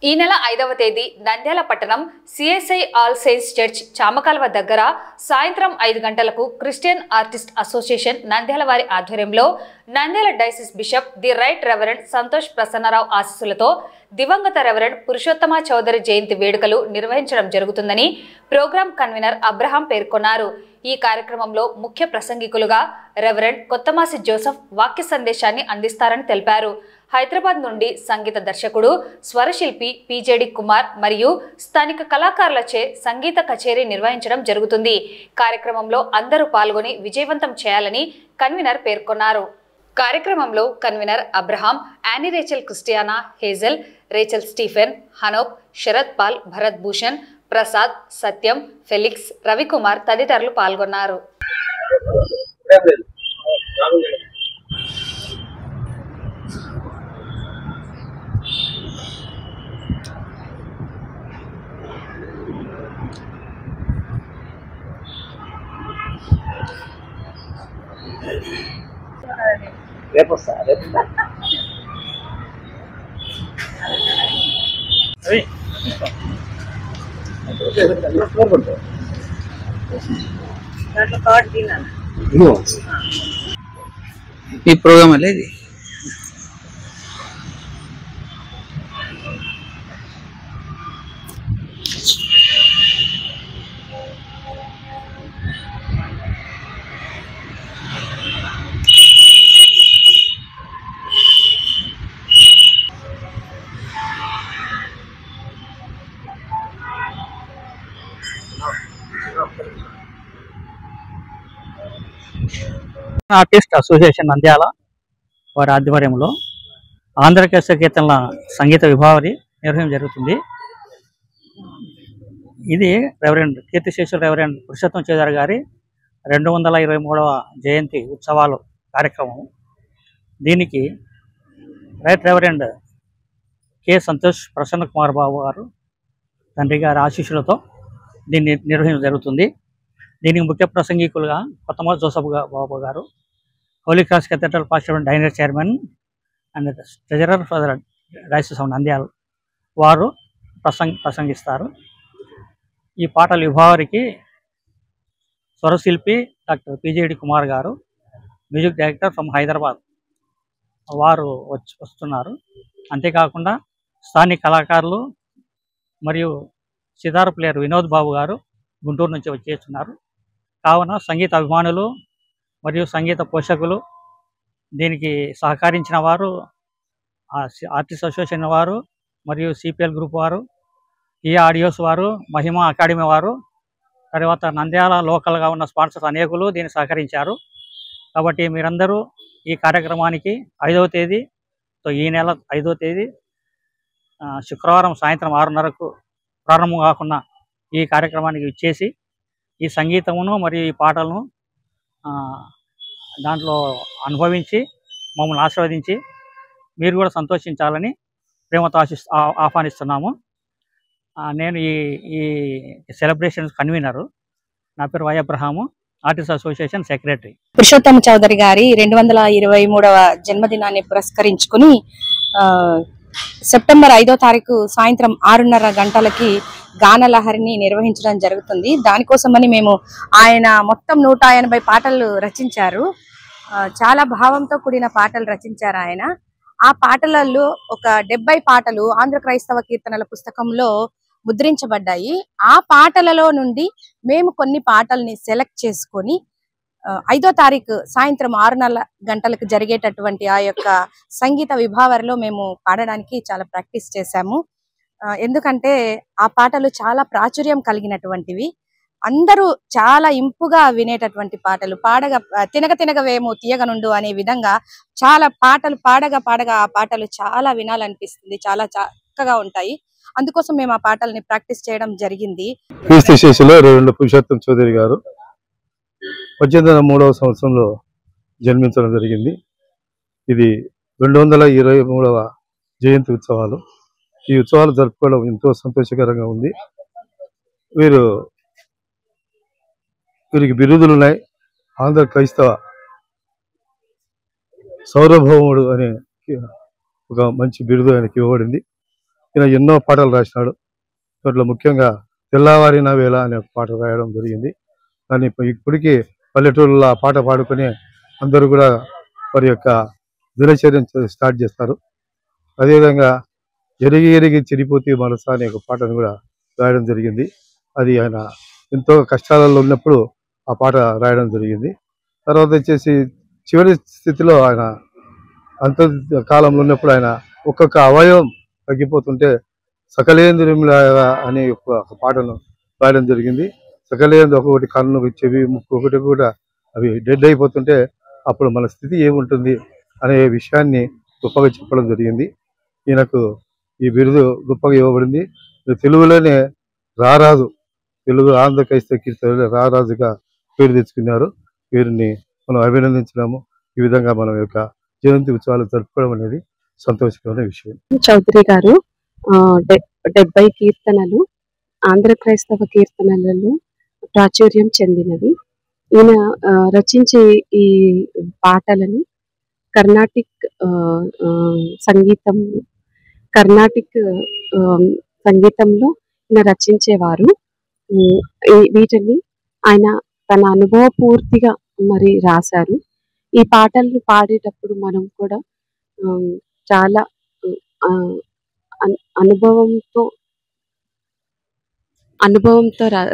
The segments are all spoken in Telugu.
ఈ నెల 5వ తేదీ నంద్యాల పట్టణం CSI all saints church Chamakalva దగ్గర సాయంత్రం 5 గంటలకు క్రిస్టియన్ ఆర్టిస్ట్ అసోసియేషన్ నంద్యాల వారి ఆధ్వర్యంలో Nandyal diocese bishop the right reverend Santosh Prasanna Rao ఆశీస్సులతో దివంగత రెవరెండ్ పురుషోత్తమ చౌదరి జయంతి వేడుకలు నిర్వహించడం జరుగుతుందని ప్రోగ్రాం కన్వీనర్ అబ్రహాం పేర్కొన్నారు. ఈ కార్యక్రమంలో ముఖ్య ప్రసంగికులుగా రెవరెండ్ కొత్తమాసి జోసెఫ్ వాక్య సందేశాన్ని అందిస్తారని తెలిపారు. హైదరాబాద్ నుండి సంగీత దర్శకుడు స్వరశిల్పి పిజేడి కుమార్ మరియు స్థానిక కళాకారులచే సంగీత కచేరీ నిర్వహించడం జరుగుతుంది. కార్యక్రమంలో అందరూ పాల్గొని విజయవంతం చేయాలని కన్వీనర్ పేర్కొన్నారు. కార్యక్రమంలో convener Abraham, Annie Rachel Christiana, Hazel, Rachel Stephen, Hanok, Sarath Paul, Bharath Bhushan, Prasad, Satyam, Felix, Ravikumar తదితరులు పాల్గొన్నారు. ఈ ప్రోగ్రామ్ అనేది ఆర్టిస్ట్ అసోసియేషన్ నంద్యాల వారి ఆధ్వర్యంలో ఆంధ్రకేశ కీర్తనల సంగీత విభావరి నిర్వహించడం జరుగుతుంది. ఇది రెవరెండ్ కీర్తిశేషులు రెవరెండ్ పురుషోత్తమ చౌదరి గారి 223వ జయంతి ఉత్సవాలు కార్యక్రమం. దీనికి right reverend K Santosh Prasanna Kumar Babu గారు తండ్రి గారి ఆశీస్సులతో దీన్ని నిర్వహించడం జరుగుతుంది. దీనికి ముఖ్య ప్రసంగికులుగా కొత్తమాసి జోసెఫ్ బాబు గారు, హోలీ క్రాస్ కేథడ్రల్ పాస్టర్ డైనర్ chairman and treasurer for the diocese of Nandyal వారు ప్రసంగిస్తారు. ఈ పాటల విభావరికి స్వరశిల్పి డాక్టర్ పిజేడి కుమార్ గారు, మ్యూజిక్ డైరెక్టర్ ఫ్రమ్ హైదరాబాద్ వారు వస్తున్నారు. అంతేకాకుండా స్థానిక కళాకారులు మరియు సితార్ ప్లేయర్ వినోద్ బాబు గారు గుంటూరు నుంచి వచ్చేస్తున్నారు. కావున సంగీత అభిమానులు మరియు సంగీత పోషకులు, దీనికి సహకరించిన వారు ఆర్టిస్ట్ అసోసియేషన్ వారు మరియు సిపిఎల్ గ్రూప్ వారు, ఈ ఆడియోస్ వారు, మహిమ అకాడమీ వారు, తర్వాత నంద్యాల లోకల్గా ఉన్న స్పాన్సర్స్ అనేకులు దీన్ని సహకరించారు. కాబట్టి మీరందరూ ఈ కార్యక్రమానికి 5వ తేదీ, ఈ నెల 5వ తేదీ శుక్రవారం సాయంత్రం 6:30కు ప్రారంభం కాకుండా ఈ కార్యక్రమానికి ఇచ్చేసి ఈ సంగీతమును మరియు ఈ పాటలను దాంట్లో అనుభవించి మమ్మల్ని ఆశీర్వదించి మీరు కూడా సంతోషించాలని ప్రేమతో ఆహ్వానిస్తున్నాము. నేను ఈ సెలబ్రేషన్స్ కన్వీనరు. నా పేరు Y Abraham, artist association secretary. Purushottama Chowdary గారి 223వ జన్మదినాన్ని పురస్కరించుకుని సెప్టెంబర్ 5వ తారీఖు సాయంత్రం 6:30 గంటలకి గానలహరిని నిర్వహించడం జరుగుతుంది. దానికోసమని మేము ఆయన మొత్తం 180 పాటలు రచించారు. చాలా భావంతో కూడిన పాటలు రచించారు ఆయన. ఆ పాటలలో ఒక 70 పాటలు ఆంధ్ర క్రైస్తవ కీర్తనల పుస్తకంలో ముద్రించబడ్డాయి. ఆ పాటలలో నుండి మేము కొన్ని పాటల్ని సెలెక్ట్ చేసుకొని 5వ తారీఖు సాయంత్రం 6:30 గంటలకు జరిగేటటువంటి ఆ యొక్క సంగీత విభావరిలో మేము పాడడానికి చాలా ప్రాక్టీస్ చేశాము. ఎందుకంటే ఆ పాటలు చాలా ప్రాచుర్యం కలిగినటువంటివి, అందరూ చాలా ఇంపుగా వినేటటువంటి పాటలు. పాడగా తినగ తినగవేమో తీయగనుండు అనే విధంగా చాలా పాటలు పాడగా ఆ పాటలు చాలా వినాలనిపిస్తుంది, చాలా చక్కగా ఉంటాయి. అందుకోసం మేము ఆ పాటల్ని ప్రాక్టీస్ చేయడం జరిగింది. రెవరెండ్ పురుషోత్తమ చౌదరి గారు 1803వ సంవత్సరంలో జన్మించడం జరిగింది. ఇది 223వ జయంతి ఉత్సవాలు. ఈ ఉత్సవాలు జరుపుకోవడం ఎంతో సంతోషకరంగా ఉంది. వీరికి బిరుదులు ఉన్నాయి. ఆంధ్ర క్రైస్తవ సౌరభౌముడు అనే ఒక మంచి బిరుదు ఆయనకి ఇవ్వబడింది. ఈయన ఎన్నో పాటలు రాసినాడు. దాంట్లో ముఖ్యంగా తెల్లవారిన వేళ అనే ఒక పాట రాయడం జరిగింది. దాన్ని ఇప్పటికీ పల్లెటూరులో ఆ పాట పాడుకొని అందరూ కూడా వారి యొక్క దినచర్యను స్టార్ట్ చేస్తారు. అదేవిధంగా ఎరిగి ఎరిగి చెడిపోతే మనసా అనే ఒక పాటను కూడా రాయడం జరిగింది. అది ఆయన ఎంతో కష్టాలలో ఉన్నప్పుడు ఆ పాట రాయడం జరిగింది. తర్వాత వచ్చేసి చివరి స్థితిలో ఆయన అంత కాలంలో ఉన్నప్పుడు ఆయన ఒక్కొక్క అవయవం తగ్గిపోతుంటే సకలేంద్రియంలాగా అనే ఒక పాటను రాయడం జరిగింది. సకలేంద్ర ఒక్కొక్కటి కన్ను, చెవి, ముక్కు ఒకటి కూడా అవి డెడ్ అయిపోతుంటే అప్పుడు మన స్థితి ఏముంటుంది అనే విషయాన్ని గొప్పగా చెప్పడం జరిగింది. ఈయనకు ఈ బిరుదు గొప్పగా ఇవ్వబడింది. తెలుగులోనే రారాజు, తెలుగు ఆంధ్ర క్రైస్తవ కీర్తనలో రారాజుగా పేరు తెచ్చుకున్నారు. వీరిని మనం అభినందించినాము. ఈ విధంగా మనం యొక్క జయంతి ఉత్సవాలు జరుపుకోవడం అనేది సంతోషకరమైన విషయం. చౌదరి గారు 70 కీర్తనలు ఆంధ్ర క్రైస్తవ కీర్తనలలో ప్రాచుర్యం చెందినవి. ఈయన రచించే ఈ పాటలని కర్ణాటిక్ సంగీతంలో ఈయన రచించేవారు. వీటిని ఆయన తన అనుభవపూర్తిగా మరి రాశారు. ఈ పాటలను పాడేటప్పుడు మనం కూడా చాలా అనుభవంతో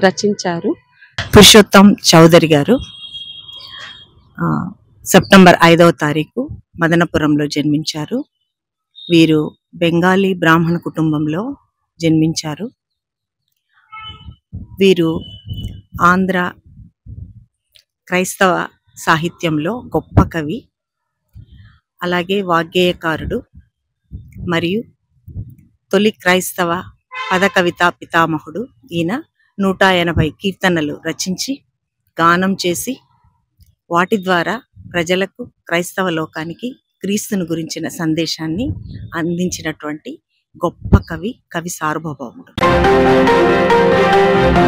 రచించారు. పురుషోత్తం చౌదరి గారు సెప్టెంబర్ 5వ తారీఖు మదనపురంలో జన్మించారు. వీరు బెంగాలీ బ్రాహ్మణ కుటుంబంలో జన్మించారు. వీరు ఆంధ్ర క్రైస్తవ సాహిత్యంలో గొప్ప కవి, అలాగే వాగ్గేయకారుడు మరియు తొలి క్రైస్తవ పద కవితా పితామహుడు. ఈయన 180 కీర్తనలు రచించి గానం చేసి వాటి ద్వారా ప్రజలకు, క్రైస్తవ లోకానికి క్రీస్తును గురించిన సందేశాన్ని అందించినటువంటి గొప్ప కవి సార్వభౌముడు.